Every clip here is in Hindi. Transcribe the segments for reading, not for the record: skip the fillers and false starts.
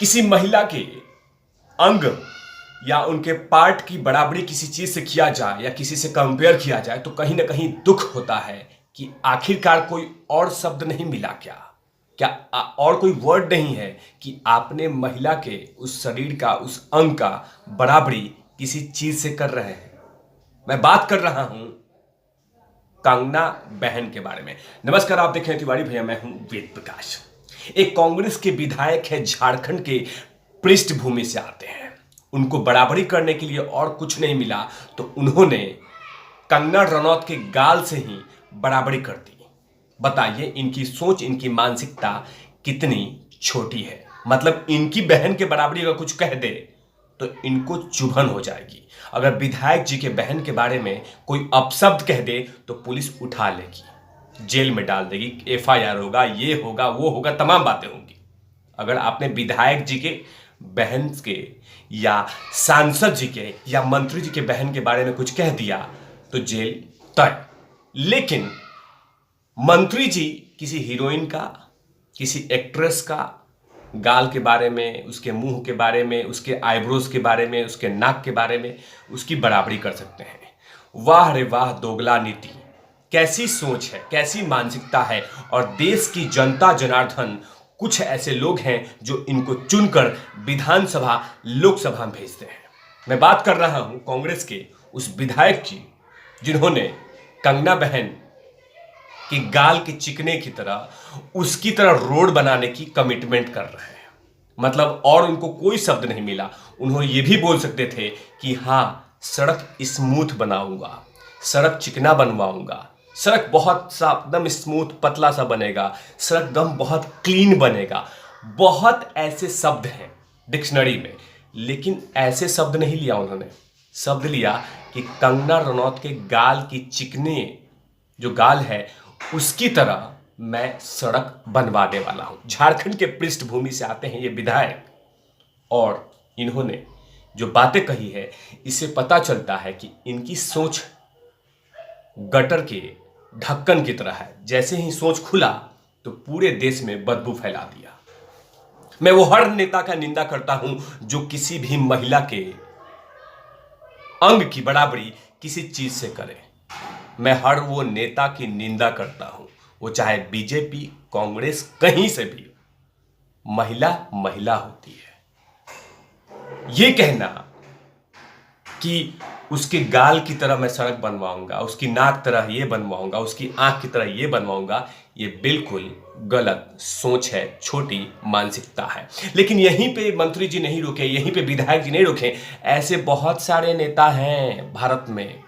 किसी महिला के अंग या उनके पार्ट की बराबरी किसी चीज से किया जाए या किसी से कंपेयर किया जाए तो कहीं ना कहीं दुख होता है कि आखिरकार कोई और शब्द नहीं मिला क्या? क्या और कोई वर्ड नहीं है कि आपने महिला के उस शरीर का, उस अंग का बराबरी किसी चीज से कर रहे हैं? मैं बात कर रहा हूं कंगना बहन के बारे में। नमस्कार, आप देख रहे हैं तिवारी भैया, मैं हूं वेद प्रकाश। एक कांग्रेस के विधायक है, झारखंड के पृष्ठभूमि से आते हैं। उनको बराबरी करने के लिए और कुछ नहीं मिला तो उन्होंने कंगना रनौत के गाल से ही बराबरी कर दी। बताइए इनकी सोच, इनकी मानसिकता कितनी छोटी है। मतलब इनकी बहन के बराबरी अगर कुछ कह दे तो इनको चुभन हो जाएगी। अगर विधायक जी के बहन के बारे में कोई अपशब्द कह दे तो पुलिस उठा लेगी, जेल में डाल देगी, एफआईआर होगा, ये होगा, वो होगा, तमाम बातें होंगी। अगर आपने विधायक जी के बहन के या सांसद जी के या मंत्री जी के बहन के बारे में कुछ कह दिया तो जेल तय। लेकिन मंत्री जी किसी हीरोइन का, किसी एक्ट्रेस का गाल के बारे में, उसके मुंह के बारे में, उसके आईब्रोज के बारे में, उसके नाक के बारे में उसकी बराबरी कर सकते हैं। वाह रे वाह, दोगला नीति! कैसी सोच है, कैसी मानसिकता है। और देश की जनता जनार्दन, कुछ ऐसे लोग हैं जो इनको चुनकर विधानसभा, लोकसभा में भेजते हैं। मैं बात कर रहा हूं कांग्रेस के उस विधायक की जिन्होंने कंगना बहन कि गाल के चिकने की तरह उसकी तरह रोड बनाने की कमिटमेंट कर रहे हैं। मतलब और उनको कोई शब्द नहीं मिला। उन्होंने ये भी बोल सकते थे कि हाँ, सड़क स्मूथ बनाऊंगा, सड़क चिकना बनवाऊंगा, सड़क बहुत सा एकदम स्मूथ पतला सा बनेगा, सड़क एकदम बहुत क्लीन बनेगा। बहुत ऐसे शब्द हैं डिक्शनरी में, लेकिन ऐसे शब्द नहीं लिया उन्होंने। शब्द लिया कि कंगना रनौत के गाल की चिकने जो गाल है उसकी तरह मैं सड़क बनवाने वाला हूं। झारखंड के पृष्ठभूमि से आते हैं ये विधायक, और इन्होंने जो बातें कही है इससे पता चलता है कि इनकी सोच गटर के ढक्कन की तरह है। जैसे ही सोच खुला तो पूरे देश में बदबू फैला दिया। मैं वो हर नेता का निंदा करता हूं जो किसी भी महिला के अंग की बराबरी किसी चीज से करे। मैं हर वो नेता की निंदा करता हूं, वो चाहे बीजेपी, कांग्रेस, कहीं से भी। महिला महिला होती है। ये कहना कि उसके गाल की तरह मैं सड़क बनवाऊंगा, उसकी नाक तरह ये बनवाऊंगा, उसकी आंख की तरह ये बनवाऊंगा, ये बिल्कुल गलत सोच है, छोटी मानसिकता है। लेकिन यहीं पे मंत्री जी नहीं रुके, यहीं पे विधायक जी नहीं रुके। ऐसे बहुत सारे नेता हैं भारत में,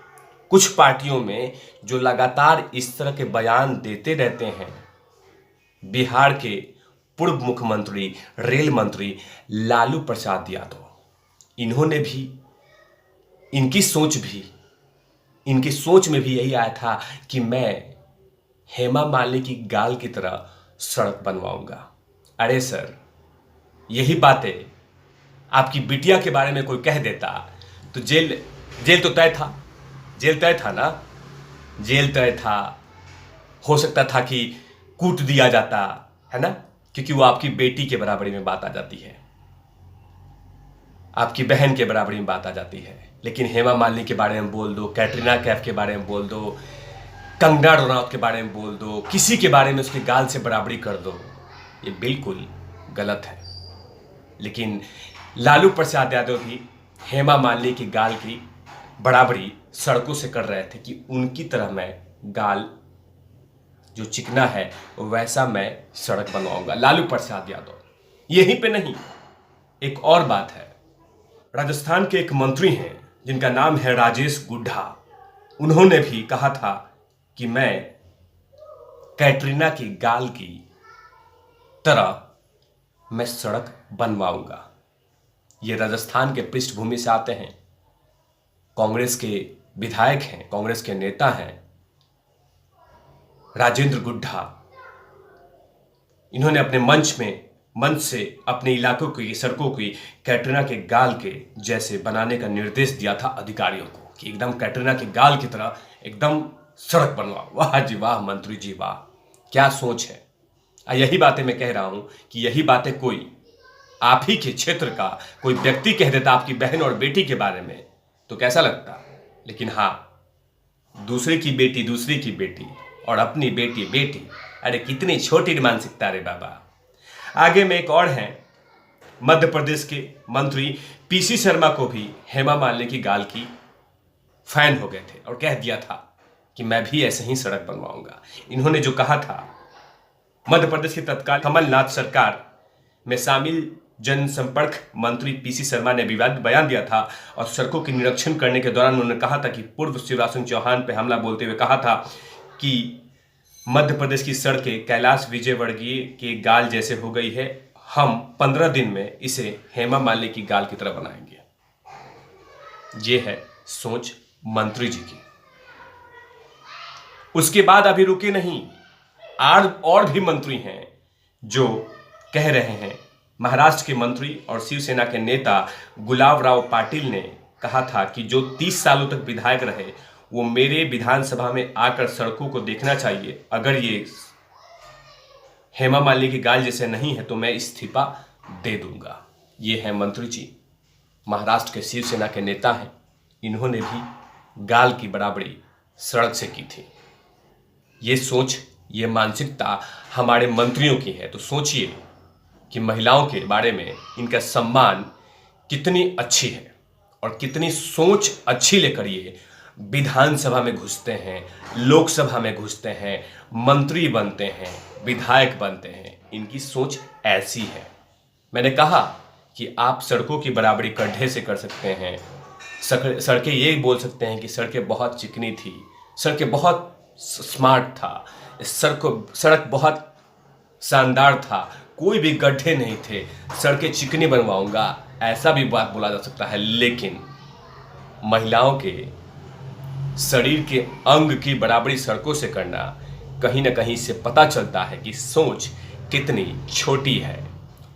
कुछ पार्टियों में, जो लगातार इस तरह के बयान देते रहते हैं। बिहार के पूर्व मुख्यमंत्री, रेल मंत्री लालू प्रसाद यादव, इन्होंने भी, इनकी सोच में भी यही आया था कि मैं हेमा मालिनी की गाल की तरह सड़क बनवाऊंगा। अरे सर, यही बातें आपकी बिटिया के बारे में कोई कह देता तो जेल तो तय था। जेल तय था ना, जेल तय था। हो सकता था कि कूट दिया जाता, है ना, क्योंकि वो आपकी बेटी के बराबरी में बात आ जाती है, आपकी बहन के बराबरी में बात आ जाती है। लेकिन हेमा मालिनी के बारे में बोल दो, कैटरीना कैफ के बारे में बोल दो, कंगना रनौत के बारे में बोल दो, किसी के बारे में उसके गाल से बराबरी कर दो, ये बिल्कुल गलत है। लेकिन लालू प्रसाद यादव भी हेमा मालिनी की गाल की बराबरी सड़कों से कर रहे थे कि उनकी तरह मैं गाल जो चिकना है वैसा मैं सड़क बनवाऊंगा। लालू प्रसाद यादव। यहीं पे नहीं, एक और बात है। राजस्थान के एक मंत्री हैं जिनका नाम है राजेश गुड्ढा। उन्होंने भी कहा था कि मैं कैटरीना की गाल की तरह मैं सड़क बनवाऊंगा। ये राजस्थान के पृष्ठभूमि से आते हैं, कांग्रेस के विधायक हैं, कांग्रेस के नेता हैं राजेंद्र गुड्ढा। इन्होंने अपने मंच से अपने इलाकों की सड़कों की कैटरीना के गाल के जैसे बनाने का निर्देश दिया था अधिकारियों को कि एकदम कैटरीना के गाल की तरह एकदम सड़क बनवाओ। वाह जी वाह, मंत्री जी वाह, क्या सोच है। यही बातें मैं कह रहा हूं कि यही बातें कोई आप ही के क्षेत्र का कोई व्यक्ति कह देता आपकी बहन और बेटी के बारे में तो कैसा लगता। लेकिन हाँ, दूसरे की बेटी और अपनी बेटी बेटी, अरे कितनी छोटी मानसिकता रे बाबा। आगे में एक और है, मध्य प्रदेश के मंत्री पीसी शर्मा को भी हेमा मालिनी की गाल की फैन हो गए थे और कह दिया था कि मैं भी ऐसे ही सड़क बनवाऊंगा। इन्होंने जो कहा था, मध्य प्रदेश की तत्काल कमलनाथ सरकार में शामिल जनसंपर्क मंत्री पीसी शर्मा ने विवादित बयान दिया था और सड़कों की निरीक्षण करने के दौरान उन्होंने कहा था कि पूर्व शिवराज सिंह चौहान पर हमला बोलते हुए कहा था कि मध्य प्रदेश की सड़कें कैलाश विजयवर्गीय के गाल जैसे हो गई है, हम 15 दिन में इसे हेमा मालिनी की गाल की तरह बनाएंगे। ये है सोच मंत्री जी की। उसके बाद अभी रुके नहीं, और भी मंत्री हैं जो कह रहे हैं। महाराष्ट्र के मंत्री और शिवसेना के नेता गुलाबराव पाटिल ने कहा था कि जो 30 सालों तक विधायक रहे वो मेरे विधानसभा में आकर सड़कों को देखना चाहिए। अगर ये हेमा मालिनी की गाल जैसे नहीं है तो मैं इस्तीफा दे दूंगा। ये है मंत्री जी, महाराष्ट्र के शिवसेना के नेता हैं। इन्होंने भी गाल की बराबरी सड़क से की थी। ये सोच, ये मानसिकता हमारे मंत्रियों की है। तो सोचिए कि महिलाओं के बारे में इनका सम्मान कितनी अच्छी है और कितनी सोच अच्छी लेकर ये विधानसभा में घुसते हैं, लोकसभा में घुसते हैं, मंत्री बनते हैं, विधायक बनते हैं। इनकी सोच ऐसी है। मैंने कहा कि आप सड़कों की बराबरी गड्ढे से कर सकते हैं, सड़कें ये बोल सकते हैं कि सड़कें बहुत चिकनी थी, सड़कें बहुत स्मार्ट था, सड़क बहुत शानदार था, कोई भी गड्ढे नहीं थे, सड़कें चिकनी बनवाऊंगा, ऐसा भी बात बोला जा सकता है। लेकिन महिलाओं के शरीर के अंग की बराबरी सड़कों से करना, कहीं ना कहीं से पता चलता है कि सोच कितनी छोटी है।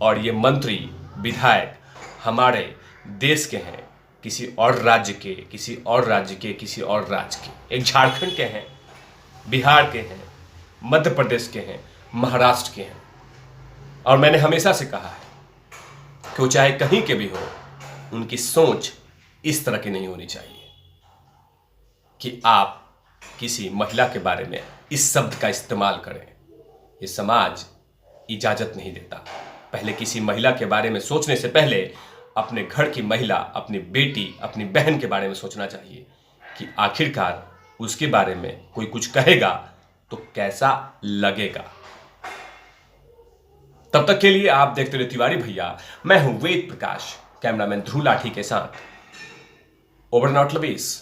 और ये मंत्री विधायक हमारे देश के हैं, किसी और राज्य के, किसी और राज्य के, किसी और राज्य के। एक झारखंड के हैं, बिहार के हैं, मध्य प्रदेश के हैं, महाराष्ट्र के हैं। और मैंने हमेशा से कहा है कि वो चाहे कहीं के भी हो, उनकी सोच इस तरह की नहीं होनी चाहिए कि आप किसी महिला के बारे में इस शब्द का इस्तेमाल करें। ये समाज इजाजत नहीं देता। पहले किसी महिला के बारे में सोचने से पहले अपने घर की महिला, अपनी बेटी, अपनी बहन के बारे में सोचना चाहिए कि आखिरकार उसके बारे में कोई कुछ कहेगा तो कैसा लगेगा। तब तक के लिए आप देखते रहिए तिवारी भैया। मैं हूं वेद प्रकाश, कैमरामैन ध्रुव लाठी के साथ। Over not लबीस।